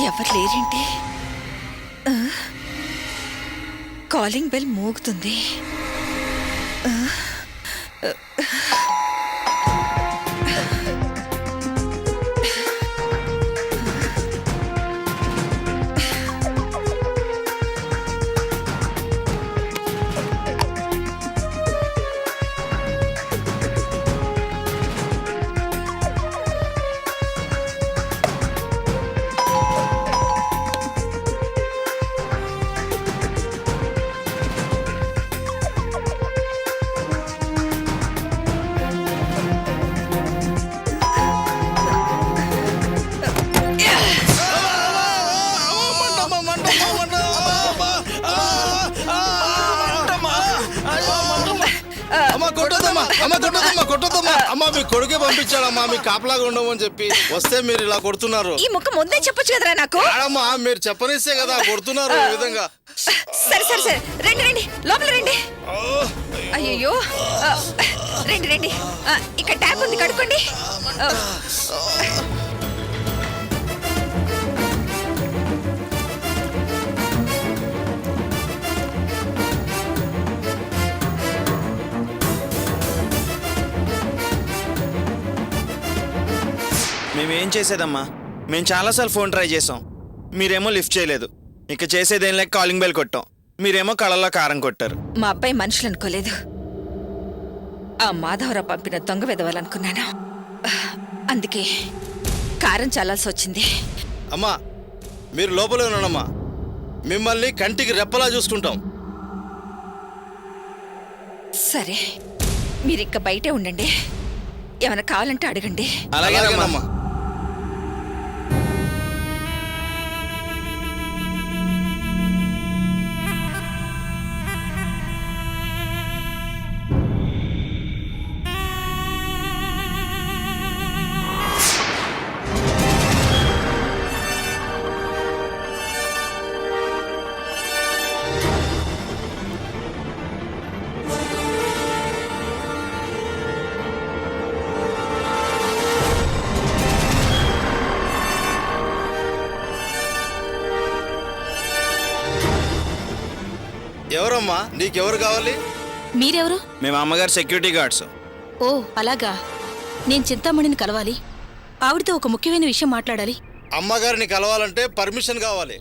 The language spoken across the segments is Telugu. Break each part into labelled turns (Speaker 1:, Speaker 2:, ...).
Speaker 1: ఎవరు లేరేంటి? Calling bell మోగుతుంది.
Speaker 2: అమ్మా మీ కొడుకే పంపించాడమ్మా, మీ కాపలాగా ఉండమని చెప్పి వస్తే మీరు ఇలా కొడుతున్నారు.
Speaker 1: ఈ ముక్క ముందే చెప్పొచ్చు కదరా నాకు.
Speaker 2: అమ్మా మీరు చెప్పనిస్తే కదా కొడుతున్నారు ఈ విధంగా.
Speaker 1: సరే సరే సరే రండి రండి, లోపల రండి. అయ్యో రండి రండి, ఇక్కడ ట్యాప్ ఉంది, కడుక్కోండి.
Speaker 3: మేమేం చేసేదమ్మా, మేము చాలాసార్లు ఫోన్ ట్రై చేసాం, మీరేమో లిఫ్ట్ చేయలేదు. ఇక చేసేదేం లేక కాలింగ్ బెల్ కొట్టాం, మీరేమో కళ్ళల్లో కారం కొట్టారు.
Speaker 1: మా అబ్బాయి మనుషులు అనుకోలేదు, ఆ మాధవరావు పంపిన దొంగ వెదవాలనుకున్నాను. అందుకే కారం చల్లాల్సి వచ్చింది.
Speaker 2: అమ్మా మీరు లోపలే ఉన్నానమ్మా, మిమ్మల్ని కంటికి రెప్పలా చూసుకుంటాం.
Speaker 1: సరే మీరు ఇక బయటే ఉండండి, ఏమైనా కావాలంటే అడగండి.
Speaker 2: అలాగేనమ్మా. ఎవరమ్మా, నీకెవరు కావాలి?
Speaker 4: మీరెవరు?
Speaker 3: మేము అమ్మగారు సెక్యూరిటీ గార్డ్స్.
Speaker 4: ఓ అలాగా, నేను చింతామణిని కలవాలి, ఆవిడతో ఒక ముఖ్యమైన విషయం మాట్లాడాలి.
Speaker 2: అమ్మగారిని కలవాలంటే పర్మిషన్ కావాలి.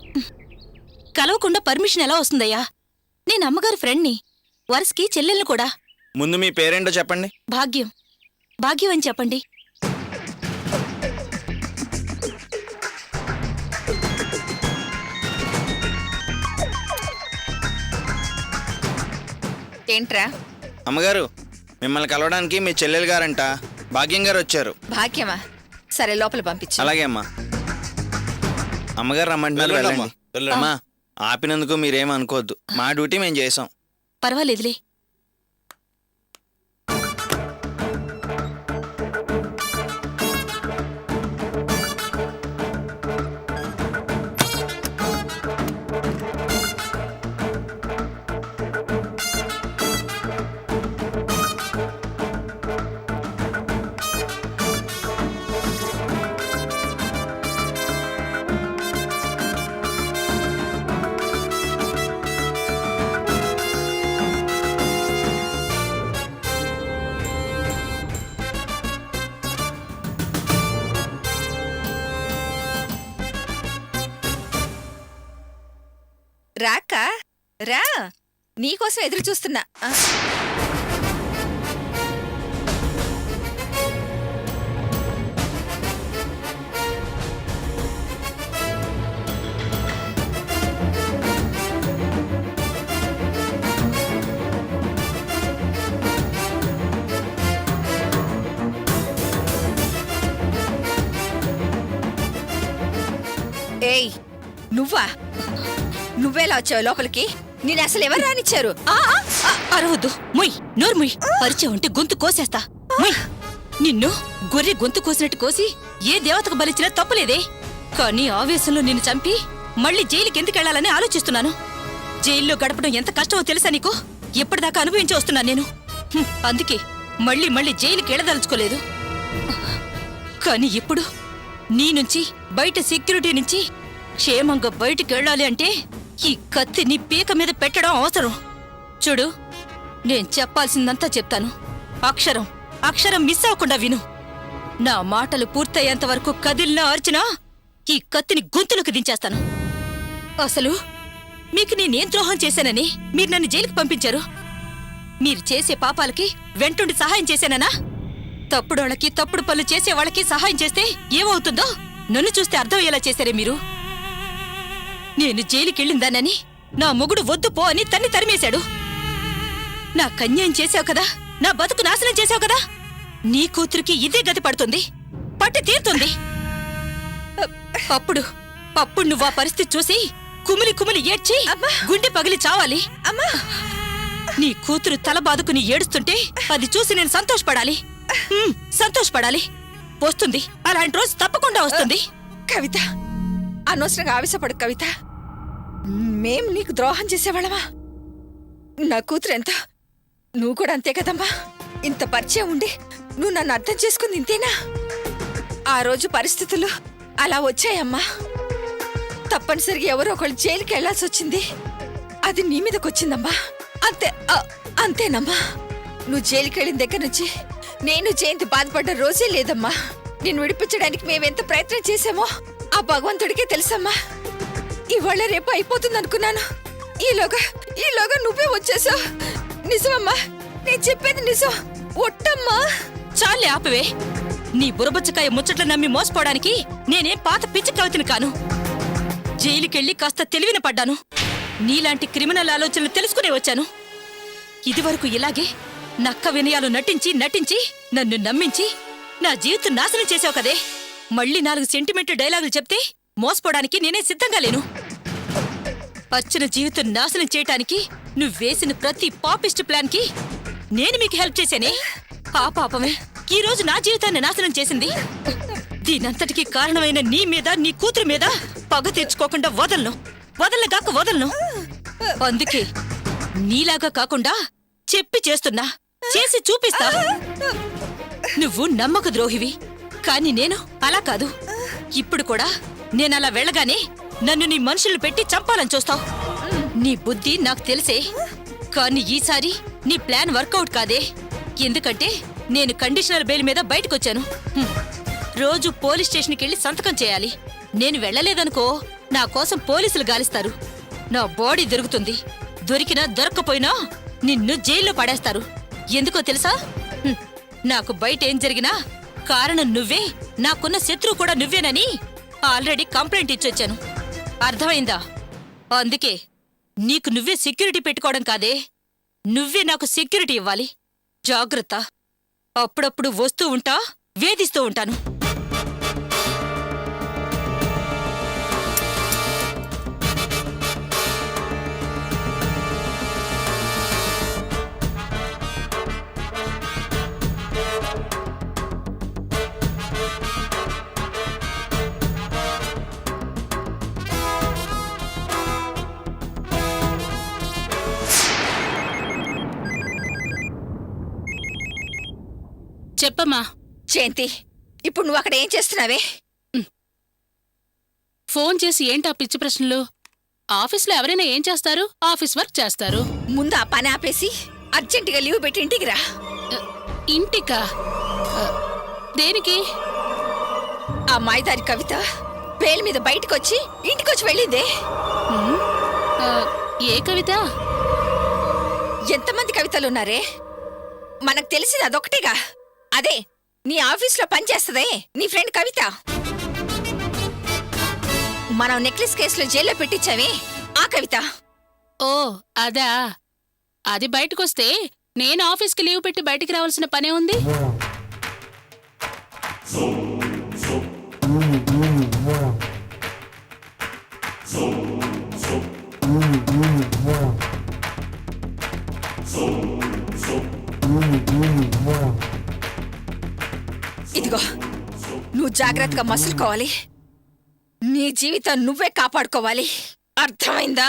Speaker 4: కలవకుండా పర్మిషన్ ఎలా వస్తుందయ్యా? నేను అమ్మగారి ఫ్రెండ్ని, వరసకి చెల్లెల్ని కూడా.
Speaker 3: ముందు మీ పేరేంటో చెప్పండి.
Speaker 4: భాగ్యం. భాగ్యం అని చెప్పండి.
Speaker 1: ఏంట్రా?
Speaker 3: అమ్మగారు మిమ్మల్ని కలవడానికి మీ చెల్లెలు గారంట భాగ్యం గారు వచ్చారు.
Speaker 1: భాగ్యమా? సరే లోపల పంపించు.
Speaker 3: అలాగే అమ్మా. అమ్మగారు రమ్మంటున్నారు, వెళ్ళండి. అమ్మా ఆపినందుకు మీరేం అనుకోవద్దు, మా డ్యూటీ మేము చేసాం.
Speaker 4: పర్వాలేదులే.
Speaker 1: రాక రా, నీకోసం ఎదురు చూస్తున్నా. ఏయ్ నువ్వా? నువ్వేలా వచ్చావు లోపలికి? నేను అసలు ఎవరు రానిచ్చారు?
Speaker 4: అరవద్దు, మొయ్ నోరు మొయ్. పరిచయం ఉంటే గొంతు కోసేస్తా. మొయ్. నిన్ను గొర్రె గొంతు కోసినట్టు కోసి ఏ దేవతకు బలిచ్చినా తప్పులేదే, కానీ ఆవేశంలో నిన్ను చంపి మళ్ళీ జైలుకి ఎందుకెళ్లాలని ఆలోచిస్తున్నాను. జైల్లో గడపడం ఎంత కష్టమో తెలుసా నీకు? ఎప్పటిదాకా అనుభవించి వస్తున్నాను నేను. అందుకే మళ్ళీ మళ్ళీ జైలుకి వెళ్ళదలుచుకోలేదు. కానీ ఇప్పుడు నీ నుంచి, బయట సెక్యూరిటీ నుంచి క్షేమంగా బయటికి వెళ్ళాలి అంటే ఈ కత్తి నీ పీక మీద పెట్టడం అవసరం. చూడు, నేను చెప్పాల్సిందంతా చెప్తాను. అక్షరం అక్షరం మిస్ అవ్వకుండా విను. నా మాటలు పూర్తయ్యేంత వరకు కదిలినా అర్చినా ఈ కత్తిని గొంతులోకి దించేస్తాను. అసలు మీకు నేనేం ద్రోహం చేశానని మీరు నన్ను జైలుకి పంపించారు? మీరు చేసే పాపాలకి వెంటుండి సహాయం చేశాననా? తప్పుడోళ్ళకి తప్పుడు పనులు చేసే వాళ్ళకి సహాయం చేస్తే ఏమవుతుందో నన్ను చూస్తే అర్థమయ్యేలా చేశారే మీరు. నేను జైలుకెళ్ళిందానని నా మొగుడు వద్దు పో అని తన్ని తరిమేశాడు. నా కన్యాయం చేశావు కదా, నా బతుకు నాశనం చేశావు కదా. నీ కూతురికి ఇదే గతి పడుతుంది, పట్టి తీరుతుంది. అప్పుడు అప్పుడు నువ్వు ఆ పరిస్థితి చూసి కుమిలి కుమిలి ఏడ్చి గుండె పగిలి చావాలి.
Speaker 1: అమ్మా,
Speaker 4: నీ కూతురు తల బాదుకుని ఏడుస్తుంటే అది చూసి నేను సంతోషపడాలి. సంతోషపడాలి. వస్తుంది, అలాంటి రోజు తప్పకుండా వస్తుంది.
Speaker 1: కవిత, అనవసరంగా ఆవేశపడు కవిత. మేం నీకు ద్రోహం చేసేవాళ్ళమా? నా కూతురు ఎంత, నువ్వు కూడా అంతే కదమ్మా. ఇంత పరిచయం ఉండి నువ్వు నన్ను అర్థం చేసుకుంది ఇంతేనా? ఆ రోజు పరిస్థితులు అలా వచ్చాయమ్మా. తప్పనిసరిగా ఎవరో ఒకళ్ళు జైలుకి వెళ్లాల్సి వచ్చింది. అది నీ మీదకొచ్చిందమ్మా. అంతే, అంతేనమ్మా. నువ్వు జైలుకి వెళ్ళిన దగ్గర నుంచి నేను జయంతి బాధపడ్డ రోజే లేదమ్మా. నిన్ను విడిపించడానికి మేమెంత ప్రయత్నం చేశామో ఆ భగవంతుడికే తెలుసమ్మా. ఇవాళ రేపు అయిపోతుంది అనుకున్నాను. ఈలోగా నువ్వే వచ్చేసావు. నిజమమ్మా, నేను చెప్పేది నిజం. ఒట్టమ్మా.
Speaker 4: చాలే ఆపవే. నీ బురబచ్చకాయ ముచ్చట్లు నమ్మి మోసపోవడానికి నేనేం పాత పిచ్చి కవితని కాను. జైలుకెళ్ళి కాస్త తెలివిన పడ్డాను. నీలాంటి క్రిమినల్ ఆలోచనలు తెలుసుకునే వచ్చాను. ఇదివరకు ఇలాగే నక్క వినయాలు నటించి నన్ను నమ్మించి నా జీవితం నాశనం చేసావు కదే. మళ్ళీ 4 సెంటిమెంట్ డైలాగులు చెప్తే మోసపోవడానికి నేనే సిద్ధంగా లేను. అర్చన జీవితం నాశనం చేయటానికి నువ్వేసిన ప్రతి పాపిస్ట్ ప్లాన్ కి నేను మీకు హెల్ప్ చేశానే. ఆ పాపమే ఈ రోజు నా జీవితాన్ని నాశనం చేసింది. దీనంతటికీ కారణమైన నీ మీద, నీ కూతురు మీద పగ తెచ్చుకోకుండా వదలను. అందుకే నీలాగా కాకుండా చెప్పి చేస్తున్నా, చేసి చూపిస్తా. నువ్వు నమ్మక ద్రోహివి, కాని నేను అలా కాదు. ఇప్పుడు కూడా నేనలా వెళ్ళగానే నన్ను నీ మనుషులు పెట్టి చంపాలని చూస్తావు. నీ బుద్ధి నాకు తెలిసే, కానీ ఈసారి నీ ప్లాన్ వర్కౌట్ కాదే. ఎందుకంటే నేను కండిషనల్ బెయిల్ మీద బయటకొచ్చాను. రోజు పోలీస్ స్టేషన్కి వెళ్ళి సంతకం చేయాలి. నేను వెళ్ళలేదనుకో నా కోసం పోలీసులు గాలిస్తారు. నా బాడీ దొరుకుతుంది. దొరికినా దొరక్కపోయినా నిన్ను జైల్లో పడేస్తారు. ఎందుకో తెలుసా? నాకు బయట ఏం జరిగినా కారణం నువ్వే, నాకున్న శత్రువు కూడా నువ్వేనని ఆల్రెడీ కంప్లైంట్ ఇచ్చొచ్చాను. అర్థమైందా? అందుకే నీకు నువ్వే సెక్యూరిటీ పెట్టుకోవడం కాదే, నువ్వే నాకు సెక్యూరిటీ ఇవ్వాలి. జాగ్రత్త. అప్పుడప్పుడు వస్తూ ఉంటా, వేధిస్తూ ఉంటాను.
Speaker 5: చెప్పమ్మా.
Speaker 1: జయంతి, ఇప్పుడు నువ్వు అక్కడ ఏం చేస్తున్నావే?
Speaker 5: ఫోన్ చేసి ఏంటా పిచ్చి ప్రశ్నలు? ఆఫీస్లో ఎవరైనా ఏం చేస్తారు? ఆఫీస్ వర్క్ చేస్తారు.
Speaker 1: ముందు ఆ పని ఆపేసి అర్జెంటుగా లీవ్ పెట్టి ఇంటికి రా.
Speaker 5: ఇంటికా? దేనికి?
Speaker 1: ఆ మాయదారి కవిత బెయిల్ మీద బయటకొచ్చి ఇంటికొచ్చి వెళ్ళిందే.
Speaker 5: ఏ కవిత?
Speaker 1: ఎంతమంది కవితలున్నారే? మనకు తెలిసింది అదొకటేగా. అదే నీ ఆఫీస్లో పనిచేస్తదే నీ ఫ్రెండ్ కవిత. మనం నెక్లెస్ కేసులో జైల్లో పెట్టించావే ఆ కవిత.
Speaker 5: ఓ అదా? అది బయటకొస్తే నేను ఆఫీస్కి లీవ్ పెట్టి బయటికి రావాల్సిన పనే ఉంది.
Speaker 1: ఇదిగో, నువ్వు జాగ్రత్తగా మసులుకోవాలి. నీ జీవితం నువ్వే కాపాడుకోవాలి. అర్థమైందా?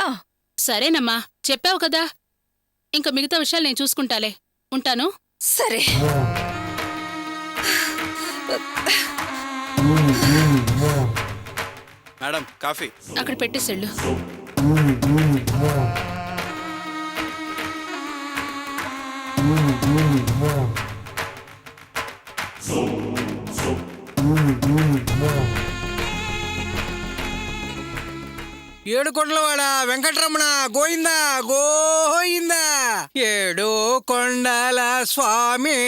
Speaker 5: సరేనమ్మా, చెప్పావు కదా. ఇంకా మిగతా విషయాలు నేను చూసుకుంటాలే. ఉంటాను.
Speaker 1: సరే.
Speaker 3: Madam coffee.
Speaker 5: అక్కడ పెట్టేసెళ్ళు.
Speaker 6: ఏడుకొండలవాడ వెంకటరమణ గోయిందా గోయిందా. ఏడు కొండల స్వామి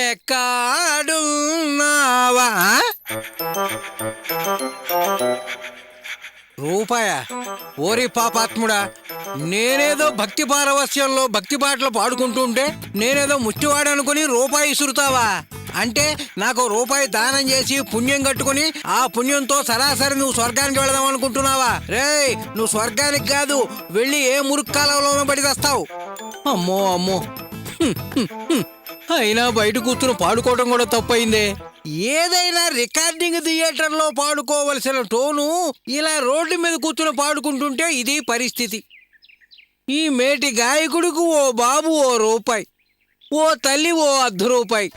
Speaker 6: ఎక్కాడున్నావా. రూపాయ ఓరి పాపాత్ముడా, నేనేదో భక్తి పారవస్యంలో భక్తి పాటలు పాడుకుంటుంటే నేనేదో ముష్టివాడు అనుకుని రూపాయి ఇసురుతావా? అంటే నాకు రూపాయి దానం చేసి పుణ్యం కట్టుకుని ఆ పుణ్యంతో సరాసరి నువ్వు స్వర్గానికి వెళదాం అనుకుంటున్నావా? రేయ్, నువ్వు స్వర్గానికి కాదు, వెళ్ళి ఏ మురుక్కాలంలోనూ పడి తెస్తావు. అమ్మో అమ్మో, అయినా బయట కూర్చుని పాడుకోవడం కూడా తప్పయిందే. ఏదైనా రికార్డింగ్ థియేటర్లో పాడుకోవలసిన టోను ఇలా రోడ్డు మీద కూర్చుని పాడుకుంటుంటే ఇది పరిస్థితి. ఈ మేటి గాయకుడికి ఓ బాబు ఓ రూపాయి, ఓ తల్లి ఓ ₹1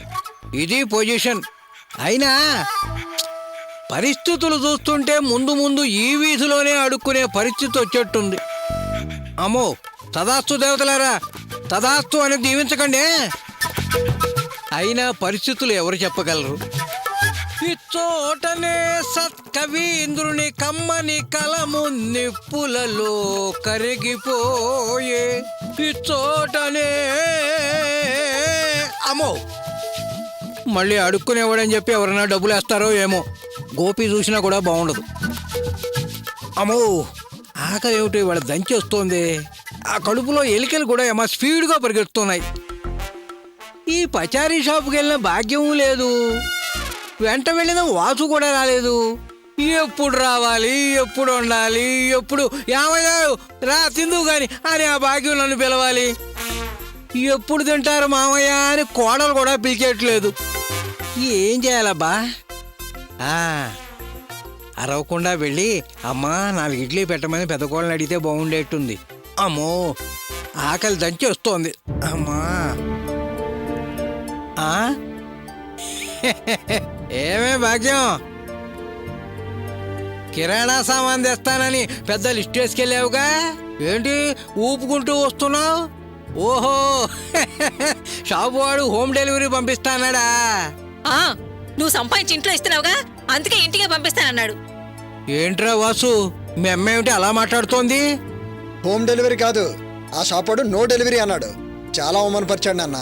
Speaker 6: ఇది పొజిషన్. అయినా పరిస్థితులు చూస్తుంటే ముందు ముందు ఈ వీధిలోనే అడుక్కునే పరిస్థితి వచ్చేట్టుంది. అమ్మో, తదాస్తు దేవతలారా, తదాస్తు అని దీవించకండి. అయినా పరిస్థితులు ఎవరు చెప్పగలరు? ఇచ్చోటనే సత్కవీంద్రుని కమ్మని కలము నిప్పులలో కరిగిపోయే. ఇచ్చోటనే అమ్మో, మళ్ళీ అడుక్కునేవాడని చెప్పి ఎవరైనా డబ్బులు వేస్తారో ఏమో. గోపి చూసినా కూడా బాగుండదు. అమ్మో, ఆకలి ఏమిటి వాళ్ళ దంచేస్తోంది. ఆ కడుపులో ఎలికలు కూడా ఏమో స్పీడ్గా పరిగెడుతున్నాయి. ఈ పచారీ షాపుకి వెళ్ళిన భాగ్యం లేదు, వెంట వెళ్ళిన వాసు కూడా రాలేదు. ఎప్పుడు రావాలి, ఎప్పుడు వండాలి, ఎప్పుడు ఏమయ్యా రా తిందు గాని అని ఆ భాగ్యం నన్ను పిలవాలి. ఎప్పుడు తింటారు మామయ్య అని కోడలు కూడా పిలిచేయట్లేదు. ఏం చేయాలబ్బా? అరవకుండా వెళ్ళి అమ్మా 4 ఇడ్లీ పెట్టమని పెద్ద కోళ్ళని అడిగితే బాగుండేట్టుంది. అమ్మో, ఆకలి దంచి వస్తోంది. అమ్మా, ఏమే భాగ్యం, కిరాణా సామాన్ తెస్తానని పెద్ద లిస్ట్ వేసుకెళ్ళావుగా, ఏంటి ఊపుకుంటూ వస్తున్నావు? ఓహో, షాపు వాడు హోమ్ డెలివరీ పంపిస్తానాడా?
Speaker 4: నువ్వు సంపాదించి ఇంట్లో ఇస్తున్నావుగా, అందుకే ఇంటికే పంపిస్తానన్నాడు.
Speaker 6: ఏంట్రా వాసు, మీ అమ్మ ఏమిటి అలా మాట్లాడుతోంది?
Speaker 7: హోమ్ డెలివరీ కాదు, ఆ షాప్ వాడు నో డెలివరీ అన్నాడు. చాలా అవమానపరిచాడు నాన్న.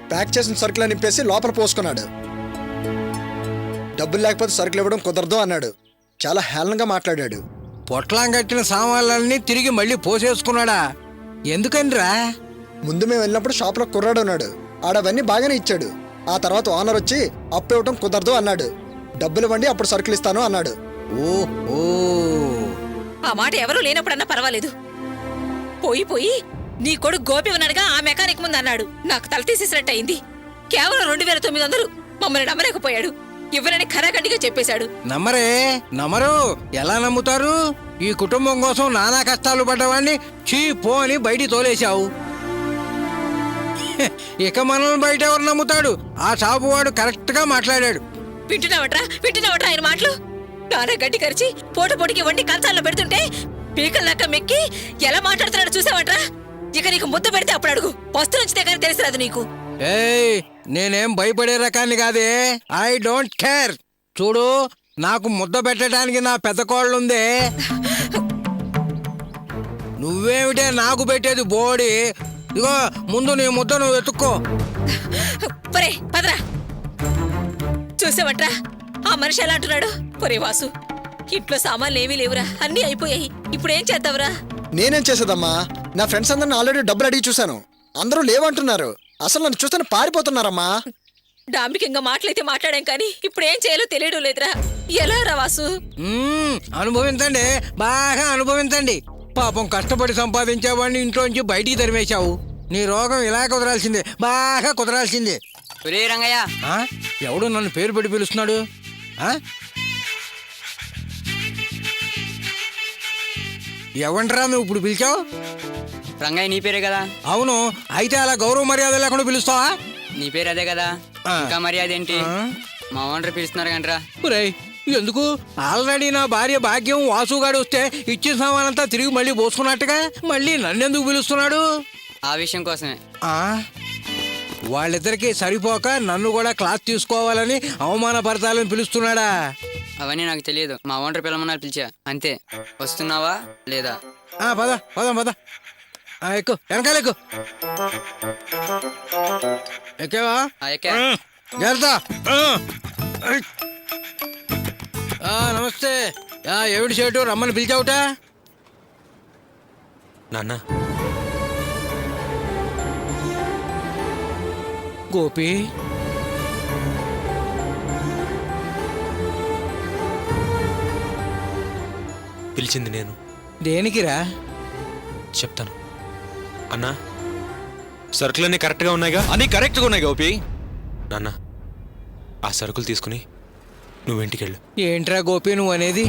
Speaker 7: ప్యాక్ చేసిన సరుకులు నింపేసి లోపల పోసుకున్నాడు. డబ్బులు లేకపోతే సరుకులు ఇవ్వడం కుదరదు అన్నాడు. చాలా హేళనగా మాట్లాడాడు.
Speaker 6: పొట్లం కట్టిన సామాన్లన్నీ తిరిగి మళ్ళీ పోసేసుకున్నాడా? ఎందుకనిరా?
Speaker 7: ముందు మేము వెళ్ళినప్పుడు షాప్లో కుర్రాడు ఉన్నాడు, ఆడవన్నీ బాగానే ఇచ్చాడు. ఆ తర్వాత ఓనర్ వచ్చి అప్పు ఇవ్వడం కుదరదు అన్నాడు. డబ్బులు ఇవ్వండి అప్పుడు సరుకులు ఇస్తాను అన్నాడు.
Speaker 6: ఓహో,
Speaker 4: ఆ మాట ఎవరూ లేనప్పుడన్నా పర్వాలేదు, పోయి పోయి నీ కొడుకు గోపి ఉన్నాడుగా ఆ మెకానిక్ ముందు అన్నాడు. నాకు తల తీసేసినట్టు అయింది. కేవలం 2900 మమ్మల్ని నమ్మలేకపోయాడు. ఇవ్వరని ఖరాఖండిగా చెప్పేశాడు.
Speaker 6: నమ్మరు. ఎలా నమ్ముతారు? ఈ కుటుంబం కోసం నానా కష్టాలు పడ్డవాడిని చీ పో అని బయటికి తోలేశావు. ఇక మనల్ని బయట ఎవరు నమ్ముతాడు? ఆ షాపు వాడు కరెక్ట్ గా మాట్లాడాడు.
Speaker 4: వింటున్నావట్రా ఆయన మాటలు? నానా గడ్డి కరిచి పోటుకి వండి కంచాల్లో పెడుతుంటే పీకల్లాక మెక్కి ఎలా మాట్లాడుతున్నాడు చూసావట్రా? ఇక నీకు ముద్ద పెడితే అప్పుడు అడుగు, వస్తు నుంచితే కానీ తెలిసిరాదు నీకు.
Speaker 6: ఏయ్, నేనేం భయపడే రకాన్ని కాదే. I don't care. చూడు, నాకు ముద్ద పెట్టడానికి నా పెద్ద కోళ్ళుందే. నువ్వేమిటే నాకు పెట్టేది బోడి? ఇగో ముందు నీ ముద్ద నువ్వు వెతుక్కో.
Speaker 4: పరే పదరా. చూసావట్రా ఆ మనిషి ఎలా అంటున్నాడు? పొరే వాసు, ఇంట్లో సామాన్లు ఏమీ లేవురా, అన్నీ అయిపోయాయి. ఇప్పుడు ఏం చేద్దావురా?
Speaker 7: నేనేం చేసేదమ్మా? నా ఫ్రెండ్స్ అందరిని ఆల్రెడీ డబ్బులు అడిగి చూశాను, అందరూ లేవంటున్నారు. అసలు నన్ను చూస్తే పారిపోతున్నారమ్మా.
Speaker 4: డాంబికంగా మాటలైతే మాట్లాడాం కానీ ఇప్పుడు ఏం చేయాలో తెలియడం లేదురా. ఎలా రా వాసు?
Speaker 6: అనుభవించండి, బాగా అనుభవించండి. పాపం కష్టపడి సంపాదించేవాడిని ఇంట్లోంచి బయటికి తరిమేశావు. నీ రోగం ఇలా కుదరాల్సిందే, బాగా కుదరాల్సిందే.
Speaker 8: రంగయ్య,
Speaker 6: ఎవడు నన్ను పేరు పెట్టి పిలుస్తున్నాడు? ఎవంటరా నువ్వు ఇప్పుడు పిలిచావు?
Speaker 8: రంగయ్య నీ పేరే కదా?
Speaker 6: అవును. అయితే అలా గౌరవ మర్యాద లేకుండా పిలుస్తావా?
Speaker 8: నీ పేరు అదే కదా, ఇంకా మర్యాద ఏంటి? మా ఓనర్ పిలుస్తున్నారు కంట్రా.
Speaker 6: ఒరేయ్, ఎందుకు ఆల్రెడీ నా భార్య భాగ్యం వాసుగాడు వస్తే ఇచ్చిన సామానంతా తిరిగి మళ్ళీ పోసుకున్నట్టుగా మళ్ళీ నన్నెందుకు పిలుస్తున్నాడు?
Speaker 8: ఆ విషయం కోసమే.
Speaker 6: ఆ వాళ్ళిద్దరికీ సరిపోక నన్ను కూడా క్లాస్ తీసుకోవాలని అవమానపరచాలని పిలుస్తున్నాడా?
Speaker 8: అవన్నీ నాకు తెలియదు. మా ఓనర్ పిల్లమన్నారు పిలిచా అంతే. వస్తున్నావా లేదా?
Speaker 6: పద పద పద, ఎక్కు, వెనకాల ఎక్కు. ఎక్కేవా?
Speaker 8: ఎక్కా.
Speaker 6: జాగ్రత్త. నమస్తే. ఏమిటి చేటు రమ్మని పిలిచావుట?
Speaker 9: నాన్న,
Speaker 6: గోపి,
Speaker 9: పిలిచింది నేను.
Speaker 6: దేనికిరా?
Speaker 9: చెప్తాను. అన్నా, సరుకులన్నీ కరెక్ట్గా ఉన్నాయిగా?
Speaker 3: అన్నీ కరెక్ట్గా ఉన్నాయి గోపి.
Speaker 9: నాన్న, ఆ సరుకులు తీసుకుని నువ్వు ఇంటికి వెళ్ళు.
Speaker 6: ఏంట్రా గోపి నువ్వు అనేది?